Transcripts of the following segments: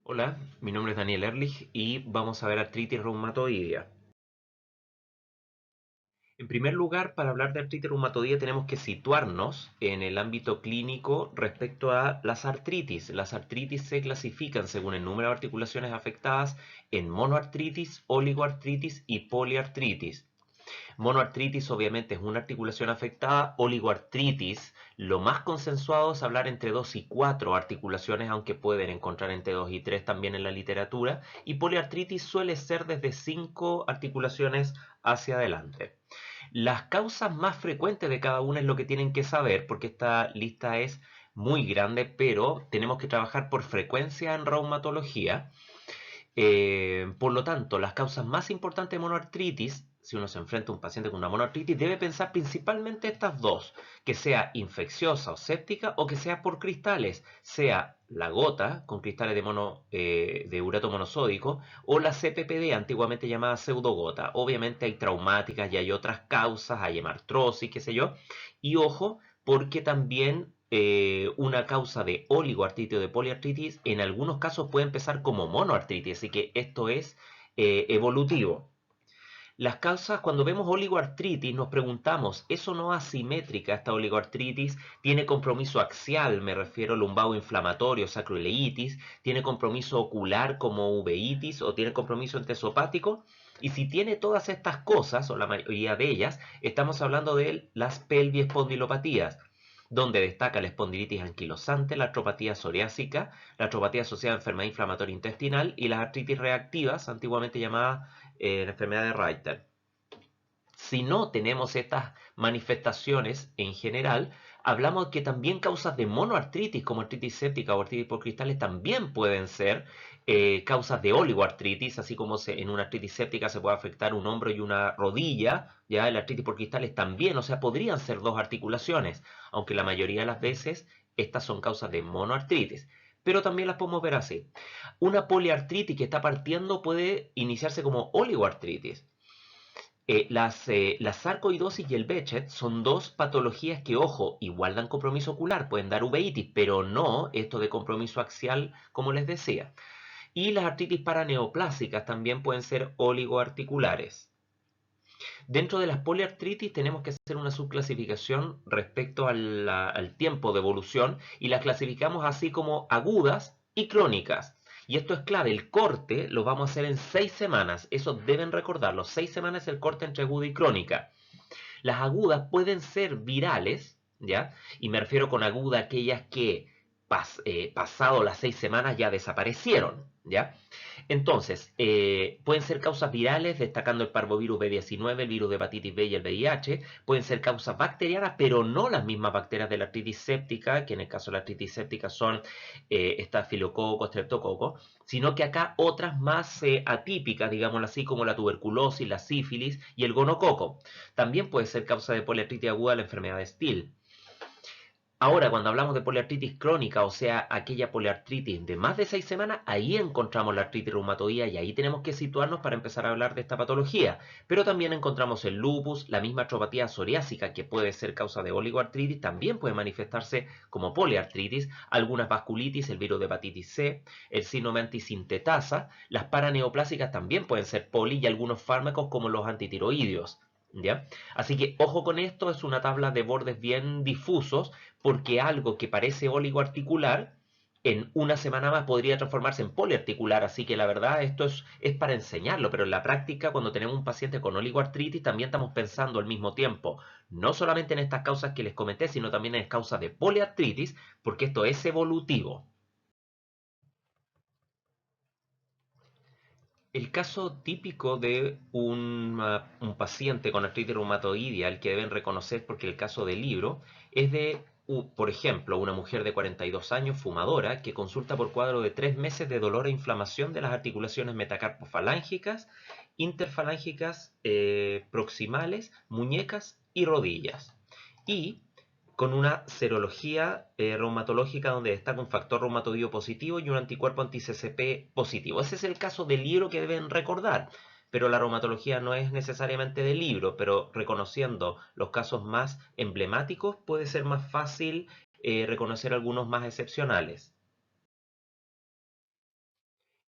Hola, mi nombre es Daniel Erlich y vamos a ver artritis reumatoidea. En primer lugar, para hablar de artritis reumatoidea tenemos que situarnos en el ámbito clínico respecto a las artritis. Las artritis se clasifican según el número de articulaciones afectadas en monoartritis, oligoartritis y poliartritis. Monoartritis obviamente es una articulación afectada, oligoartritis, lo más consensuado es hablar entre 2 y 4 articulaciones, aunque pueden encontrar entre 2 y 3 también en la literatura, y poliartritis suele ser desde 5 articulaciones hacia adelante. Las causas más frecuentes de cada una es lo que tienen que saber, porque esta lista es muy grande, pero tenemos que trabajar por frecuencia en reumatología. Por lo tanto, las causas más importantes de monoartritis, si uno se enfrenta a un paciente con una monoartritis, debe pensar principalmente estas dos, que sea infecciosa o séptica o que sea por cristales, sea la gota con cristales de urato monosódico o la CPPD, antiguamente llamada pseudogota. Obviamente hay traumáticas y hay otras causas, hay hemartrosis, qué sé yo. Y ojo, porque también una causa de oligoartritis o de poliartritis en algunos casos puede empezar como monoartritis, así que esto es evolutivo. Las causas, cuando vemos oligoartritis, nos preguntamos, ¿eso no asimétrica, esta oligoartritis? ¿Tiene compromiso axial, me refiero a lumbago inflamatorio, sacroileitis? ¿Tiene compromiso ocular como uveitis o tiene compromiso entesopático? Y si tiene todas estas cosas, o la mayoría de ellas, estamos hablando de las pelviespondilopatías, donde destaca la espondilitis anquilosante, la artropatía psoriásica, la artropatía asociada a enfermedad inflamatoria intestinal y las artritis reactivas, antiguamente llamadas la enfermedad de Reiter. Si no tenemos estas manifestaciones en general, hablamos que también causas de monoartritis, como artritis séptica o artritis por cristales, también pueden ser causas de oligoartritis, así como en una artritis séptica se puede afectar un hombro y una rodilla, ya la artritis por cristales también, o sea, podrían ser dos articulaciones, aunque la mayoría de las veces estas son causas de monoartritis. Pero también las podemos ver así. Una poliartritis que está partiendo puede iniciarse como oligoartritis. La sarcoidosis y el Behçet son dos patologías que, ojo, igual dan compromiso ocular, pueden dar uveitis, pero no esto de compromiso axial, como les decía. Y las artritis paraneoplásicas también pueden ser oligoarticulares. Dentro de las poliartritis tenemos que hacer una subclasificación respecto al tiempo de evolución y las clasificamos así como agudas y crónicas. Y esto es clave, el corte lo vamos a hacer en 6 semanas, eso deben recordarlo, 6 semanas es el corte entre aguda y crónica. Las agudas pueden ser virales, ¿ya? Y me refiero con aguda a aquellas que pasado las 6 semanas ya desaparecieron, ¿ya? Entonces, pueden ser causas virales, destacando el parvovirus B19, el virus de hepatitis B y el VIH. Pueden ser causas bacterianas, pero no las mismas bacterias de la artritis séptica, que en el caso de la artritis séptica son estafilococo, streptococo, sino que acá otras más atípicas, digámoslo así, como la tuberculosis, la sífilis y el gonococo. También puede ser causa de poliartritis aguda la enfermedad de Still. Ahora, cuando hablamos de poliartritis crónica, o sea, aquella poliartritis de más de 6 semanas, ahí encontramos la artritis reumatoidea y ahí tenemos que situarnos para empezar a hablar de esta patología. Pero también encontramos el lupus, la misma artropatía psoriásica, que puede ser causa de oligoartritis, también puede manifestarse como poliartritis, algunas vasculitis, el virus de hepatitis C, el síndrome antisintetasa, las paraneoplásicas también pueden ser poli y algunos fármacos como los antitiroideos. ¿Ya? Así que ojo con esto, es una tabla de bordes bien difusos porque algo que parece oligoarticular en una semana más podría transformarse en poliarticular, así que la verdad esto es para enseñarlo, pero en la práctica cuando tenemos un paciente con oligoartritis también estamos pensando al mismo tiempo, no solamente en estas causas que les comenté, sino también en causas de poliartritis, porque esto es evolutivo. El caso típico de un paciente con artritis reumatoidea, el que deben reconocer porque el caso del libro, es de, por ejemplo, una mujer de 42 años, fumadora, que consulta por cuadro de 3 meses de dolor e inflamación de las articulaciones metacarpofalángicas, interfalángicas, proximales, muñecas y rodillas. Y con una serología reumatológica donde destaca un factor reumatoideo positivo y un anticuerpo anti-CCP positivo. Ese es el caso del libro que deben recordar, pero la reumatología no es necesariamente del libro, pero reconociendo los casos más emblemáticos puede ser más fácil reconocer algunos más excepcionales.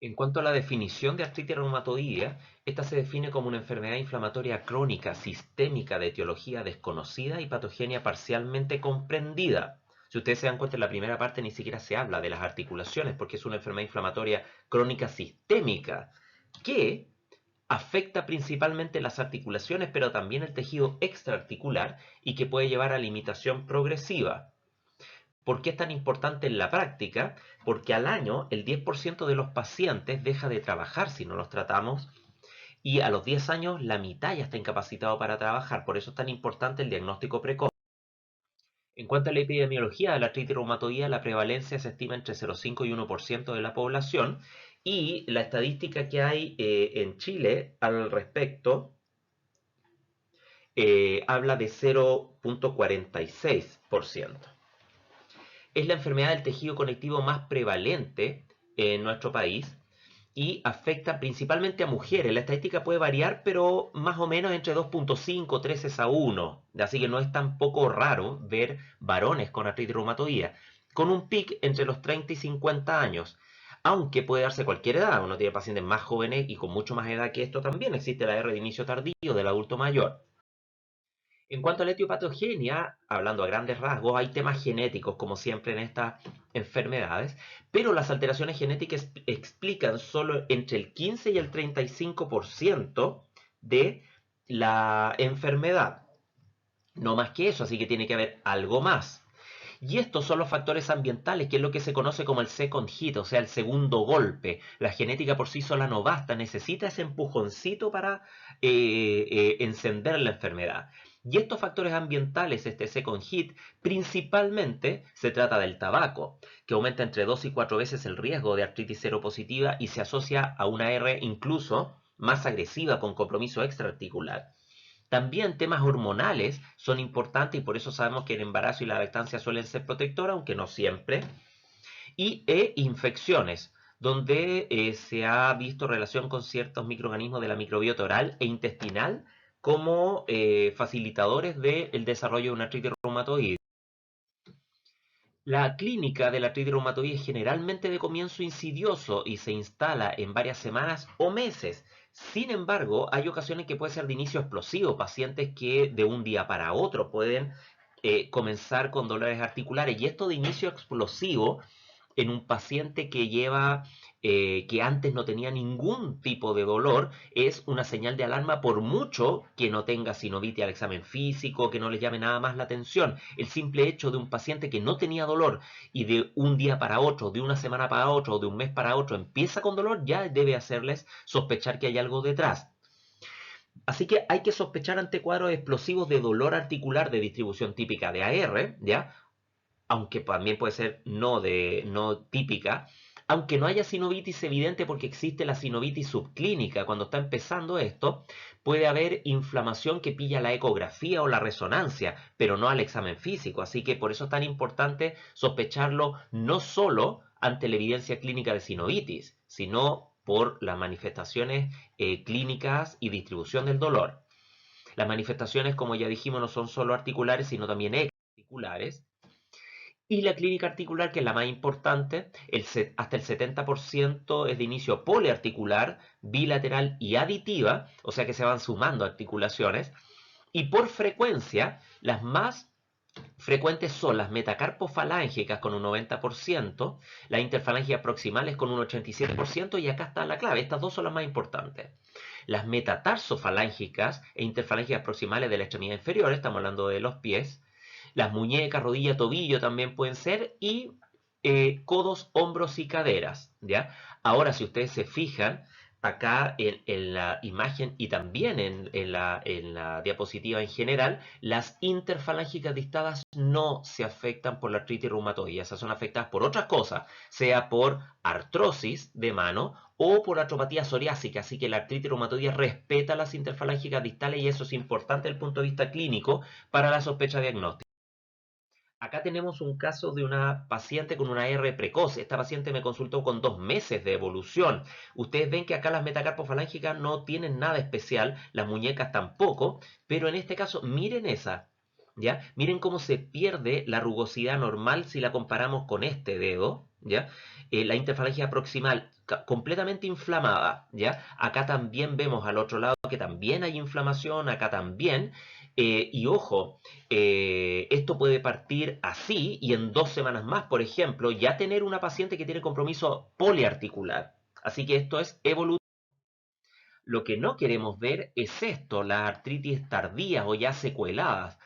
En cuanto a la definición de artritis reumatoidea, esta se define como una enfermedad inflamatoria crónica sistémica de etiología desconocida y patogenia parcialmente comprendida. Si ustedes se dan cuenta, en la primera parte ni siquiera se habla de las articulaciones porque es una enfermedad inflamatoria crónica sistémica que afecta principalmente las articulaciones, pero también el tejido extraarticular y que puede llevar a limitación progresiva. ¿Por qué es tan importante en la práctica? Porque al año el 10% de los pacientes deja de trabajar si no los tratamos y a los 10 años la mitad ya está incapacitado para trabajar. Por eso es tan importante el diagnóstico precoz. En cuanto a la epidemiología de la artritis reumatoidea, la prevalencia se estima entre 0,5 y 1% de la población y la estadística que hay en Chile al respecto habla de 0,46%. Es la enfermedad del tejido conectivo más prevalente en nuestro país y afecta principalmente a mujeres. La estadística puede variar, pero más o menos entre 2,5 13 a 1. Así que no es tan poco raro ver varones con artritis reumatoidea, con un pic entre los 30 y 50 años. Aunque puede darse cualquier edad, uno tiene pacientes más jóvenes y con mucho más edad que esto también. Existe la R de inicio tardío del adulto mayor. En cuanto a la etiopatogenia, hablando a grandes rasgos, hay temas genéticos, como siempre en estas enfermedades, pero las alteraciones genéticas explican solo entre el 15 y el 35% de la enfermedad. No más que eso, así que tiene que haber algo más. Y estos son los factores ambientales, que es lo que se conoce como el second hit, o sea, el segundo golpe. La genética por sí sola no basta, necesita ese empujoncito para encender la enfermedad. Y estos factores ambientales, este second hit, principalmente se trata del tabaco, que aumenta entre 2 y 4 veces el riesgo de artritis seropositiva y se asocia a una R incluso más agresiva con compromiso extraarticular. También temas hormonales son importantes y por eso sabemos que el embarazo y la lactancia suelen ser protectoras, aunque no siempre. Y infecciones, donde se ha visto relación con ciertos microorganismos de la microbiota oral e intestinal como facilitadores del desarrollo de una artritis reumatoide. La clínica de la artritis reumatoide es generalmente de comienzo insidioso y se instala en varias semanas o meses. Sin embargo, hay ocasiones que puede ser de inicio explosivo, pacientes que de un día para otro pueden comenzar con dolores articulares. Y esto de inicio explosivo en un paciente que que antes no tenía ningún tipo de dolor, es una señal de alarma por mucho que no tenga sinovitis al examen físico, que no le llame nada más la atención. El simple hecho de un paciente que no tenía dolor y de un día para otro, de una semana para otro, de un mes para otro, empieza con dolor, ya debe hacerles sospechar que hay algo detrás. Así que hay que sospechar ante cuadros explosivos de dolor articular de distribución típica de AR, ¿ya? Aunque también puede ser no típica, aunque no haya sinovitis evidente porque existe la sinovitis subclínica. Cuando está empezando esto, puede haber inflamación que pilla la ecografía o la resonancia, pero no al examen físico. Así que por eso es tan importante sospecharlo no solo ante la evidencia clínica de sinovitis, sino por las manifestaciones clínicas y distribución del dolor. Las manifestaciones, como ya dijimos, no son solo articulares, sino también extraarticulares. Y la clínica articular, que es la más importante, hasta el 70% es de inicio poliarticular, bilateral y aditiva, o sea que se van sumando articulaciones. Y por frecuencia, las más frecuentes son las metacarpofalángicas con un 90%, las interfalángicas proximales con un 87%, y acá está la clave, estas dos son las más importantes. Las metatarsofalancicas e interfalángicas proximales de la extremidad inferior, estamos hablando de los pies, las muñecas, rodilla, tobillo también pueden ser, y codos, hombros y caderas, ¿ya? Ahora, si ustedes se fijan, acá en la imagen y también en la diapositiva en general, las interfalángicas distadas no se afectan por la artritis reumatoide, esas son afectadas por otras cosas, sea por artrosis de mano o por artropatía psoriásica, así que la artritis reumatoide respeta las interfalángicas distales y eso es importante desde el punto de vista clínico para la sospecha diagnóstica. Acá tenemos un caso de una paciente con una R precoz. Esta paciente me consultó con 2 meses de evolución. Ustedes ven que acá las metacarpofalángicas no tienen nada especial, las muñecas tampoco, pero en este caso, miren esa, ¿ya? Miren cómo se pierde la rugosidad normal si la comparamos con este dedo, ¿ya? La interfalange proximal completamente inflamada, ¿ya? Acá también vemos al otro lado que también hay inflamación, acá también. Y ojo, esto puede partir así y en 2 semanas más, por ejemplo, ya tener una paciente que tiene compromiso poliarticular. Así que esto es evolutivo. Lo que no queremos ver es esto, las artritis tardías o ya secueladas.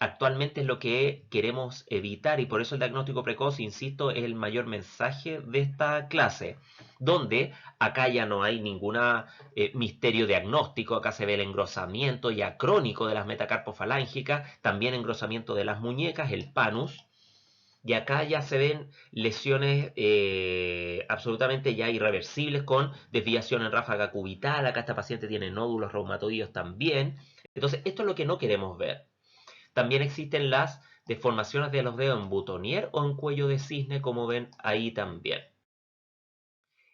Actualmente es lo que queremos evitar y por eso el diagnóstico precoz, insisto, es el mayor mensaje de esta clase, donde acá ya no hay ningún misterio diagnóstico, acá se ve el engrosamiento ya crónico de las metacarpofalángicas, también engrosamiento de las muñecas, el panus, y acá ya se ven lesiones absolutamente ya irreversibles con desviación en ráfaga cubital. Acá esta paciente tiene nódulos reumatoides también. Entonces, esto es lo que no queremos ver. También existen las deformaciones de los dedos en boutonniere o en cuello de cisne, como ven ahí también.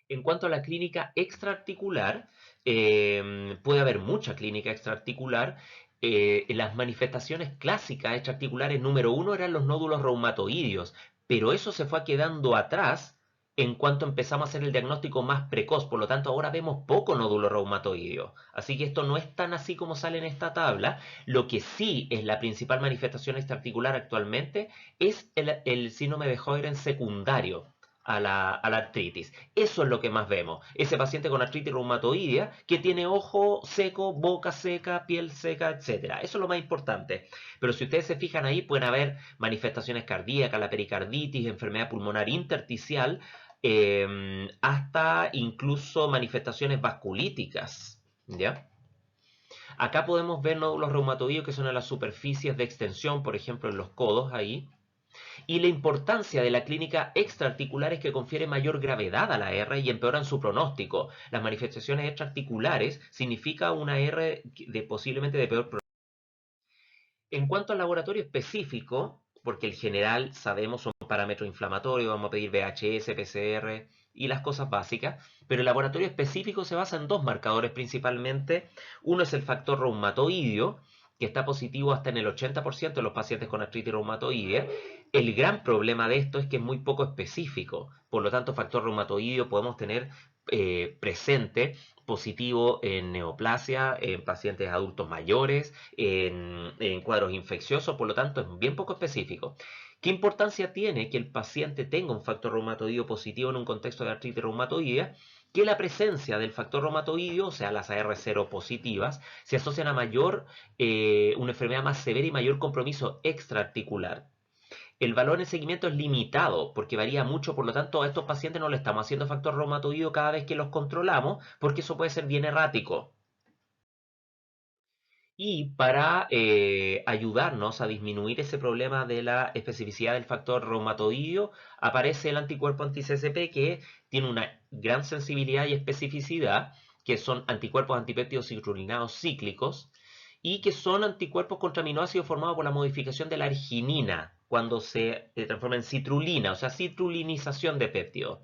En cuanto a la clínica extraarticular, puede haber mucha clínica extraarticular. Las manifestaciones clásicas extraarticulares número uno eran los nódulos reumatoideos, pero eso se fue quedando atrás en cuanto empezamos a hacer el diagnóstico más precoz. Por lo tanto, ahora vemos poco nódulo reumatoideo. Así que esto no es tan así como sale en esta tabla. Lo que sí es la principal manifestación extraarticular actualmente es el síndrome de Sjögren secundario a la artritis. Eso es lo que más vemos. Ese paciente con artritis reumatoidea que tiene ojo seco, boca seca, piel seca, etcétera. Eso es lo más importante. Pero si ustedes se fijan ahí, pueden haber manifestaciones cardíacas, la pericarditis, enfermedad pulmonar intersticial, hasta incluso manifestaciones vasculíticas. ¿Ya? Acá podemos ver nódulos reumatoideos que son en las superficies de extensión, por ejemplo en los codos ahí. Y la importancia de la clínica extraarticular es que confiere mayor gravedad a la R y empeoran su pronóstico. Las manifestaciones extraarticulares significa una R posiblemente de peor pronóstico. En cuanto al laboratorio específico, porque el general sabemos son parámetros inflamatorios, vamos a pedir VHS, PCR y las cosas básicas, pero el laboratorio específico se basa en dos marcadores principalmente. Uno es el factor reumatoideo, que está positivo hasta en el 80% de los pacientes con artritis reumatoidea. El gran problema de esto es que es muy poco específico, por lo tanto factor reumatoideo podemos tener presente positivo en neoplasia, en pacientes adultos mayores, en cuadros infecciosos, por lo tanto es bien poco específico. ¿Qué importancia tiene que el paciente tenga un factor reumatoideo positivo en un contexto de artritis reumatoidea? Que la presencia del factor reumatoideo, o sea, las AR0 positivas, se asocian a una enfermedad más severa y mayor compromiso extraarticular. El valor en seguimiento es limitado porque varía mucho, por lo tanto a estos pacientes no le estamos haciendo factor reumatoideo cada vez que los controlamos porque eso puede ser bien errático. Y para ayudarnos a disminuir ese problema de la especificidad del factor reumatoideo, aparece el anticuerpo anti-CCP que tiene una gran sensibilidad y especificidad, que son anticuerpos antipéptidos citrulinados cíclicos, y que son anticuerpos contra aminoácidos formados por la modificación de la arginina, cuando se transforma en citrulina, o sea, citrulinización de péptidos.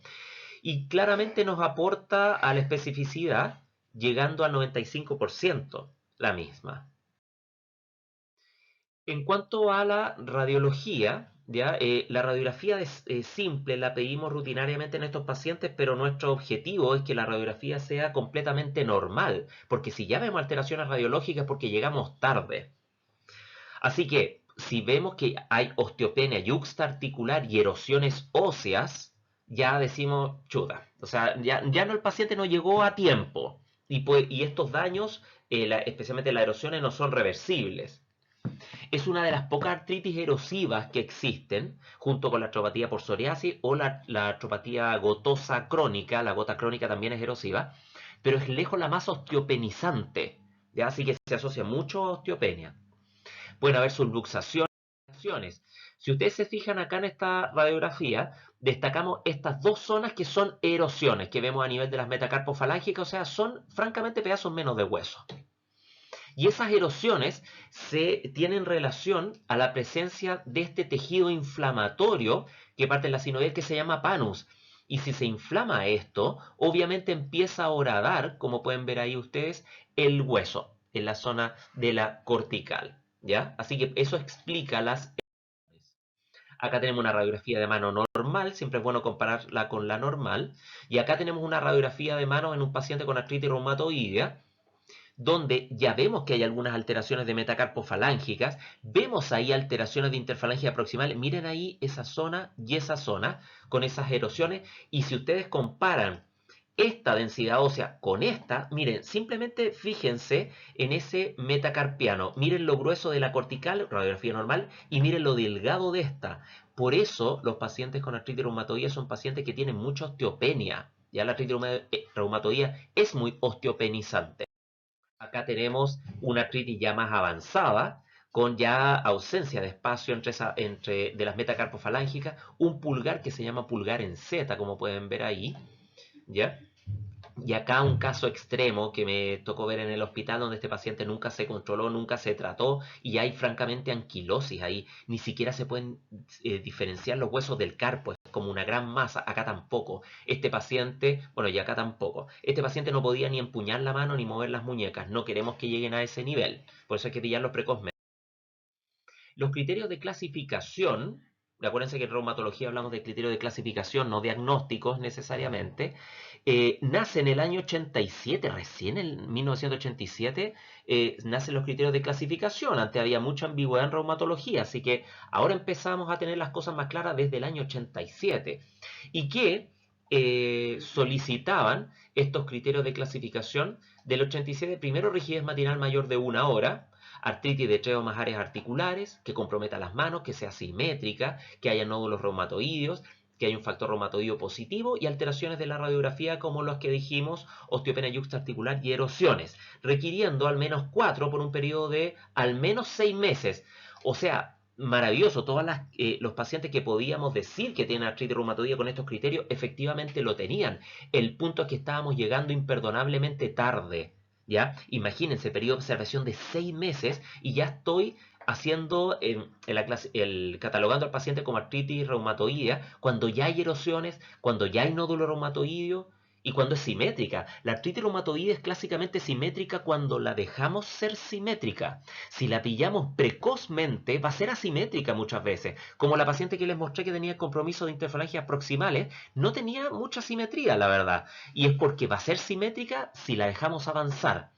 Y claramente nos aporta a la especificidad, llegando al 95% la misma. En cuanto a la radiología, ¿ya? La radiografía simple la pedimos rutinariamente en estos pacientes, pero nuestro objetivo es que la radiografía sea completamente normal, porque si ya vemos alteraciones radiológicas es porque llegamos tarde. Así que si vemos que hay osteopenia yuxtaarticular y erosiones óseas, ya decimos chuta. O sea, ya no, el paciente no llegó a tiempo. Y estos daños, especialmente las erosiones, no son reversibles. Es una de las pocas artritis erosivas que existen, junto con la artropatía por psoriasis o la artropatía gotosa crónica. La gota crónica también es erosiva, pero es lejos la más osteopenizante. ¿Ya? Así que se asocia mucho a osteopenia. Pueden haber subluxaciones. Si ustedes se fijan acá en esta radiografía, destacamos estas dos zonas que son erosiones que vemos a nivel de las metacarpofalángicas, o sea, son francamente pedazos menos de hueso. Y esas erosiones tienen relación a la presencia de este tejido inflamatorio que parte de la sinovial que se llama panus. Y si se inflama esto, obviamente empieza a horadar, como pueden ver ahí ustedes, el hueso en la zona de la cortical. ¿Ya? Así que eso explica las erosiones. Acá tenemos una radiografía de mano normal, siempre es bueno compararla con la normal. Y acá tenemos una radiografía de mano en un paciente con artritis reumatoidea, donde ya vemos que hay algunas alteraciones de metacarpofalángicas, vemos ahí alteraciones de interfalangia proximal, miren ahí esa zona y esa zona con esas erosiones, y si ustedes comparan esta densidad ósea con esta, miren, simplemente fíjense en ese metacarpiano, miren lo grueso de la cortical, radiografía normal, y miren lo delgado de esta. Por eso los pacientes con artritis reumatoidea son pacientes que tienen mucha osteopenia. Ya la artritis reumatoidea es muy osteopenizante. Acá tenemos una artritis ya más avanzada, con ya ausencia de espacio entre de las metacarpofalángicas, un pulgar que se llama pulgar en Z, como pueden ver ahí, ¿ya? Y acá un caso extremo que me tocó ver en el hospital donde este paciente nunca se controló, nunca se trató y hay francamente anquilosis ahí. Ni siquiera se pueden diferenciar los huesos del carpo, es como una gran masa. Acá tampoco. Este paciente, bueno, y acá tampoco. Este paciente no podía ni empuñar la mano ni mover las muñecas. No queremos que lleguen a ese nivel. Por eso hay que pillarlos precozmente. Los criterios de clasificación, acuérdense que en reumatología hablamos de criterios de clasificación, no diagnósticos necesariamente, nace en el año 87, recién en 1987, nacen los criterios de clasificación. Antes había mucha ambigüedad en reumatología, así que ahora empezamos a tener las cosas más claras desde el año 87. Y que solicitaban estos criterios de clasificación del 87, primero rigidez matinal mayor de 1 hora, artritis de 3 o más áreas articulares, que comprometa las manos, que sea simétrica, que haya nódulos reumatoídeos, que haya un factor reumatoideo positivo y alteraciones de la radiografía como los que dijimos, osteopenia yuxtaarticular y erosiones, requiriendo al menos 4 por un periodo de al menos 6 meses. O sea, maravilloso, los pacientes que podíamos decir que tienen artritis reumatoidea con estos criterios efectivamente lo tenían. El punto es que estábamos llegando imperdonablemente tarde. ¿Ya? Imagínense, periodo de observación de 6 meses y ya estoy haciendo catalogando al paciente como artritis reumatoidea cuando ya hay erosiones, cuando ya hay nódulo reumatoideo y cuando es simétrica. La artritis reumatoidea es clásicamente simétrica cuando la dejamos ser simétrica. Si la pillamos precozmente, va a ser asimétrica muchas veces. Como la paciente que les mostré que tenía compromiso de interfalangias proximales, no tenía mucha simetría, la verdad. Y es porque va a ser simétrica si la dejamos avanzar.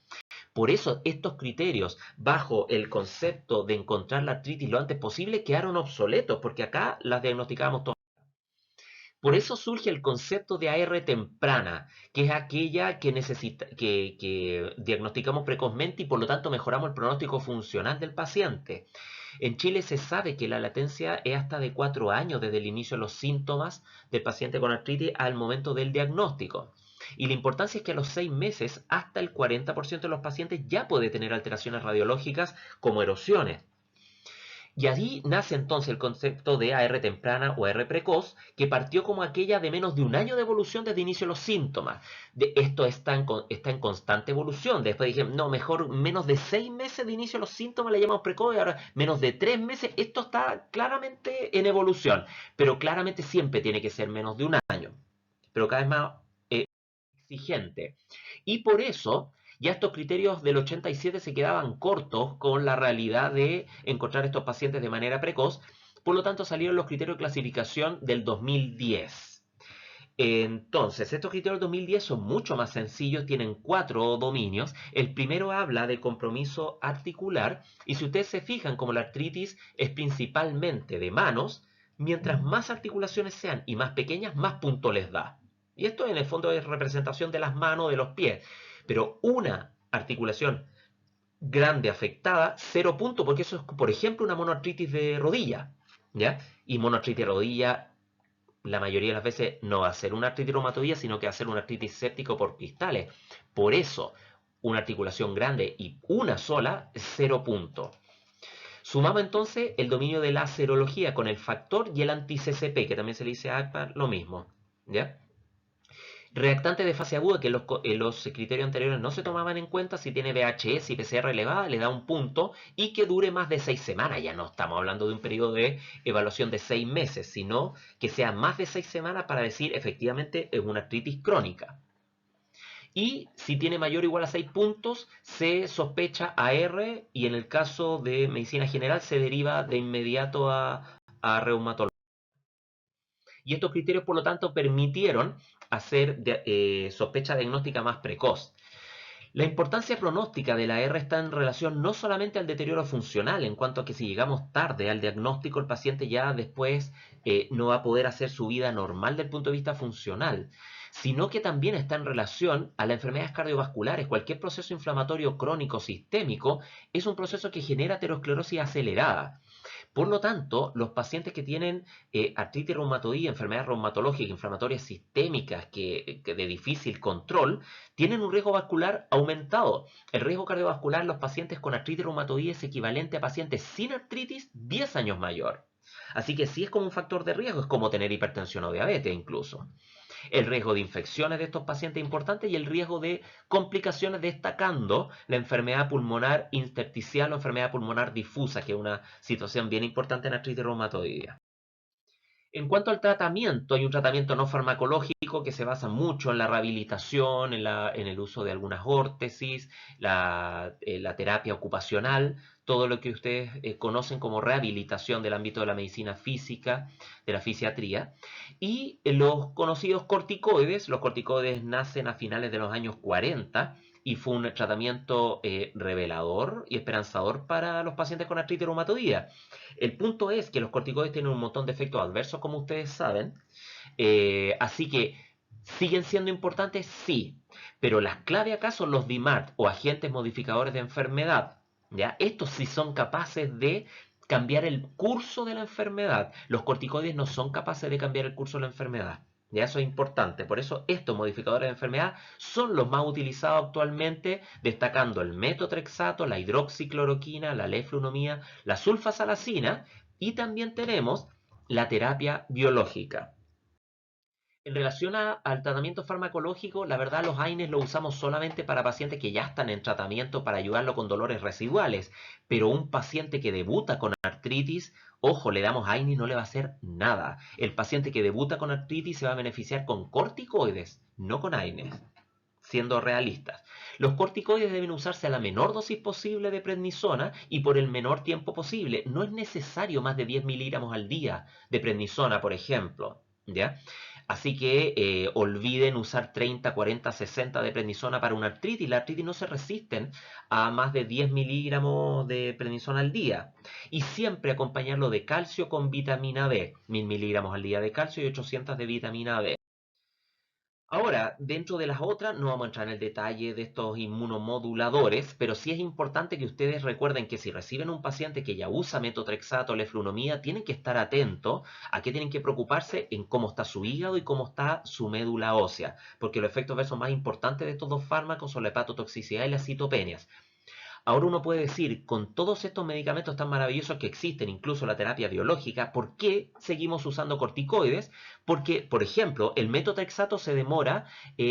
Por eso estos criterios, bajo el concepto de encontrar la artritis lo antes posible, quedaron obsoletos, porque acá las diagnosticábamos todas. Por eso surge el concepto de AR temprana, que es aquella que diagnosticamos precozmente y por lo tanto mejoramos el pronóstico funcional del paciente. En Chile se sabe que la latencia es hasta de 4 años desde el inicio de los síntomas del paciente con artritis al momento del diagnóstico. Y la importancia es que a los 6 meses hasta el 40% de los pacientes ya puede tener alteraciones radiológicas como erosiones. Y allí nace entonces el concepto de AR temprana o AR precoz, que partió como aquella de menos de 1 año de evolución desde el inicio de los síntomas. Esto está en constante evolución. Después dije, no, mejor menos de 6 meses de inicio de los síntomas le llamamos precoz, y ahora menos de 3 meses. Esto está claramente en evolución, pero claramente siempre tiene que ser menos de 1 año. Pero cada vez más exigente. Y por eso ya estos criterios del 87 se quedaban cortos con la realidad de encontrar estos pacientes de manera precoz. Por lo tanto, salieron los criterios de clasificación del 2010. Entonces, estos criterios del 2010 son mucho más sencillos, tienen 4 dominios. El primero habla de compromiso articular y si ustedes se fijan, como la artritis es principalmente de manos, mientras más articulaciones sean y más pequeñas, más puntos les da. Y esto en el fondo es representación de las manos, de los pies. Pero una articulación grande afectada, 0 puntos, porque eso es, por ejemplo, una monoartritis de rodilla. ¿Ya? Y monoartritis de rodilla, la mayoría de las veces no va a ser una artritis reumatoidea, sino que va a ser una artritis séptica por cristales. Por eso, una articulación grande y una sola, 0 puntos. Sumamos entonces el dominio de la serología con el factor y el anti-CCP, que también se le dice ACPA, lo mismo. ¿Ya? Reactante de fase aguda, que en los criterios anteriores no se tomaban en cuenta, si tiene VHS y PCR elevada, le da un punto, y que dure más de 6 semanas. Ya no estamos hablando de un periodo de evaluación de 6 meses, sino que sea más de 6 semanas para decir efectivamente es una artritis crónica. Y si tiene mayor o igual a 6 puntos, se sospecha AR y en el caso de medicina general se deriva de inmediato a reumatología. Y estos criterios, por lo tanto, permitieron hacer sospecha diagnóstica más precoz. La importancia pronóstica de la R está en relación no solamente al deterioro funcional, en cuanto a que si llegamos tarde al diagnóstico, el paciente ya después no va a poder hacer su vida normal desde el punto de vista funcional, sino que también está en relación a las enfermedades cardiovasculares. Cualquier proceso inflamatorio crónico sistémico es un proceso que genera aterosclerosis acelerada. Por lo tanto, los pacientes que tienen artritis reumatoidea, enfermedades reumatológicas, inflamatorias sistémicas de difícil control, tienen un riesgo vascular aumentado. El riesgo cardiovascular en los pacientes con artritis reumatoidea es equivalente a pacientes sin artritis 10 años mayor. Así que sí es como un factor de riesgo, es como tener hipertensión o diabetes incluso. El riesgo de infecciones de estos pacientes es importante y el riesgo de complicaciones, destacando la enfermedad pulmonar intersticial o enfermedad pulmonar difusa, que es una situación bien importante en artritis reumatoidea. En cuanto al tratamiento, hay un tratamiento no farmacológico que se basa mucho en la rehabilitación, en el uso de algunas órtesis, la terapia ocupacional, todo lo que ustedes conocen como rehabilitación del ámbito de la medicina física, de la fisiatría. Y los conocidos corticoides, los corticoides nacen a finales de los años 40 y fue un tratamiento revelador y esperanzador para los pacientes con artritis reumatoidea. El punto es que los corticoides tienen un montón de efectos adversos, como ustedes saben, así que siguen siendo importantes, sí, pero las clave acá son los DMARD o agentes modificadores de enfermedad. ¿Ya? Estos sí son capaces de cambiar el curso de la enfermedad. Los corticoides no son capaces de cambiar el curso de la enfermedad. Ya eso es importante. Por eso estos modificadores de enfermedad son los más utilizados actualmente, destacando el metotrexato, la hidroxicloroquina, la leflunomía, la sulfasalacina y también tenemos la terapia biológica. En relación al tratamiento farmacológico, la verdad los AINES lo usamos solamente para pacientes que ya están en tratamiento para ayudarlo con dolores residuales, pero un paciente que debuta con artritis, ojo, le damos AINE y no le va a hacer nada. El paciente que debuta con artritis se va a beneficiar con corticoides, no con AINES, siendo realistas. Los corticoides deben usarse a la menor dosis posible de prednisona y por el menor tiempo posible. No es necesario más de 10 miligramos al día de prednisona, por ejemplo. ¿Ya? Así que olviden usar 30, 40, 60 de prednisona para una artritis. Las artritis no se resisten a más de 10 miligramos de prednisona al día. Y siempre acompañarlo de calcio con vitamina B. 1000 miligramos al día de calcio y 800 de vitamina B. Ahora, dentro de las otras, no vamos a entrar en el detalle de estos inmunomoduladores, pero sí es importante que ustedes recuerden que si reciben un paciente que ya usa metotrexato o leflunomía, tienen que estar atentos a que tienen que preocuparse en cómo está su hígado y cómo está su médula ósea, porque los efectos adversos más importantes de estos dos fármacos son la hepatotoxicidad y las citopenias. Ahora uno puede decir, con todos estos medicamentos tan maravillosos que existen, incluso la terapia biológica, ¿por qué seguimos usando corticoides? Porque, por ejemplo, el metotrexato se demora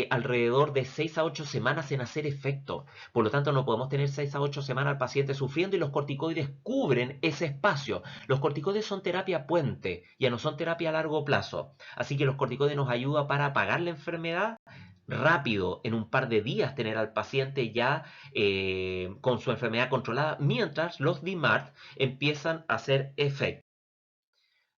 alrededor de 6 a 8 semanas en hacer efecto. Por lo tanto, no podemos tener 6 a 8 semanas al paciente sufriendo y los corticoides cubren ese espacio. Los corticoides son terapia puente, ya no son terapia a largo plazo. Así que los corticoides nos ayudan para apagar la enfermedad rápido, en un par de días, tener al paciente ya con su enfermedad controlada, mientras los DMARD empiezan a hacer efecto.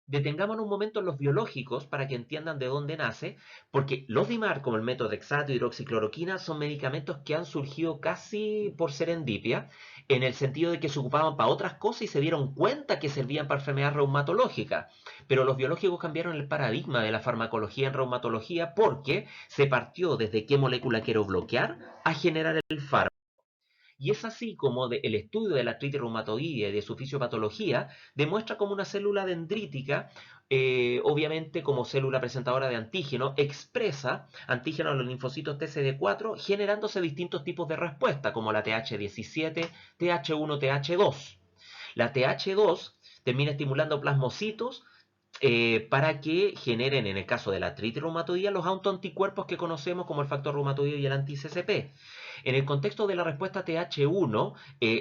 Detengámonos un momento en los biológicos para que entiendan de dónde nace, porque los DMARD, como el metotrexato, hidroxicloroquina, son medicamentos que han surgido casi por serendipia, en el sentido de que se ocupaban para otras cosas y se dieron cuenta que servían para enfermedades reumatológicas. Pero los biológicos cambiaron el paradigma de la farmacología en reumatología porque se partió desde qué molécula quiero bloquear a generar el fármaco. Y es así como el estudio de la artritis reumatoidea y de su fisiopatología demuestra como una célula dendrítica, obviamente como célula presentadora de antígeno, expresa antígeno a los linfocitos TCD4 generándose distintos tipos de respuesta como la TH17, TH1, TH2. La TH2 termina estimulando plasmocitos para que generen, en el caso de la artritis reumatoidea, los autoanticuerpos que conocemos como el factor reumatoide y el anti-CCP. En el contexto de la respuesta TH1,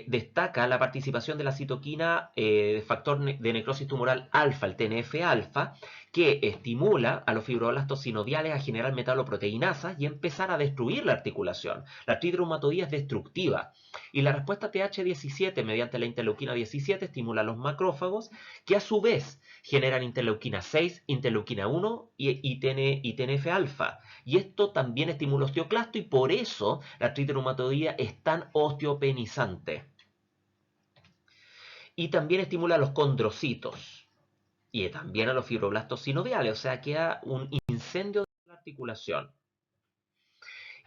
destaca la participación de la citoquina factor de necrosis tumoral alfa, el TNF-alfa, que estimula a los fibroblastos sinoviales a generar metaloproteinasas y empezar a destruir la articulación. La artritis reumatoidea es destructiva. Y la respuesta TH17 mediante la interleuquina 17 estimula a los macrófagos, que a su vez generan interleuquina 6, interleuquina 1 y TNF-alfa. Y esto también estimula osteoclasto y por eso la artritis reumatoidea es tan osteopenizante. Y también estimula a los condrocitos y también a los fibroblastos sinoviales, o sea, queda un incendio de la articulación.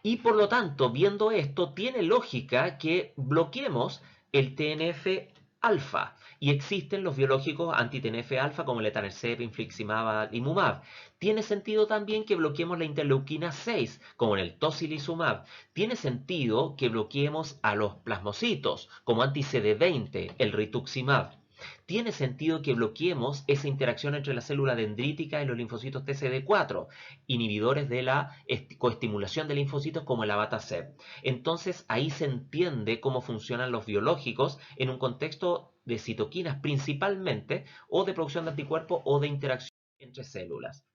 Y por lo tanto, viendo esto, tiene lógica que bloqueemos el TNF-alfa. Y existen los biológicos anti-TNF-alfa como el etanercept, infliximab, adalimumab. Tiene sentido también que bloqueemos la interleuquina 6, como en el tocilizumab. Tiene sentido que bloqueemos a los plasmocitos, como anti-CD20, el rituximab. Tiene sentido que bloqueemos esa interacción entre la célula dendrítica y los linfocitos TCD4, inhibidores de la coestimulación de linfocitos como el abatacept. Entonces ahí se entiende cómo funcionan los biológicos en un contexto de citoquinas principalmente, o de producción de anticuerpos o de interacción entre células.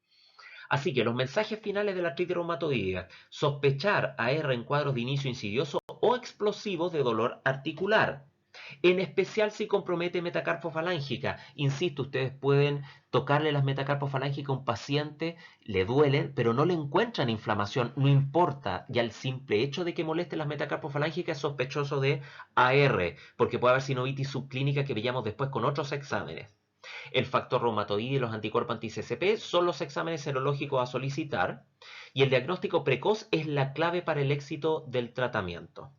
Así que los mensajes finales de la artritis reumatoidea: sospechar AR en cuadros de inicio insidioso o explosivos de dolor articular. En especial si compromete metacarpofalángica. Insisto, ustedes pueden tocarle las metacarpofalángicas a un paciente, le duelen, pero no le encuentran inflamación, no importa. Ya el simple hecho de que moleste las metacarpofalángicas es sospechoso de AR, porque puede haber sinovitis subclínica que veíamos después con otros exámenes. El factor reumatoide y los anticuerpos anti-CCP son los exámenes serológicos a solicitar, y el diagnóstico precoz es la clave para el éxito del tratamiento.